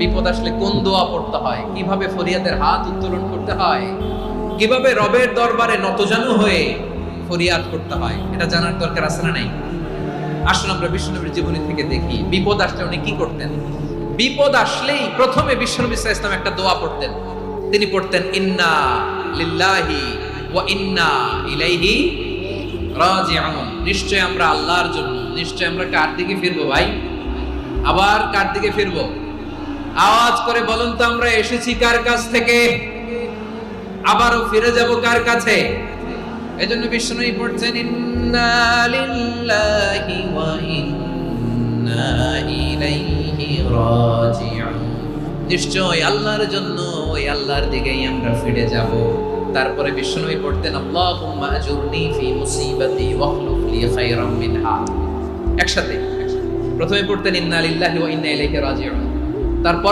বিপদ আসলে কোন দোয়া পড়তে হয়, কিভাবে ফরিয়াদের হাত উত্তোলন করতে হয়, কিভাবে রবের দরবারে নতজানু হয়ে ফরিয়াদ করতে হয়, এটা জানার দরকার আছে না নাই? আসুন আমরা বিশ্বনবীর জীবনী থেকে দেখি বিপদ আসলে উনি কি করতেন। বিপদ আসলেই প্রথমে বিশ্বনবী সাল্লাল্লাহু আলাইহি ওয়াসাল্লাম একটা দোয়া পড়তেন। তিনি পড়তেন ইন্না লিল্লাহি ওয়া ইন্না ইলাইহি রাজিউন। নিশ্চয় আমরা আল্লাহর জন্য, নিশ্চয় আমরা কার দিকে ফিরবো ভাই? আবার কার দিকে ফিরবো? আওয়াজ করে বলুন তো, আমরা এসেছি কার কাছ থেকে, আবারও ফিরে যাব কার কাছে? এজন্য বিষ্ণুই পড়ছেন ইন্না লিল্লাহি ওয়া ইন্না ইলাইহি রাজিউন। নিশ্চয় আল্লাহর জন্য, ওই আল্লাহর দিকেই আমরা ফিরে যাব। তারপরে বিষ্ণুই পড়তেন আল্লাহুম্মা আজুরনি ফি মুসিবাতি ওয়াখলুফ লি খায়রাম মিনহা। একসাথে প্রথমে পড়তেন ইন্না লিল্লাহি ওয়া ইন্না ইলাইহি রাজিউন। তারপর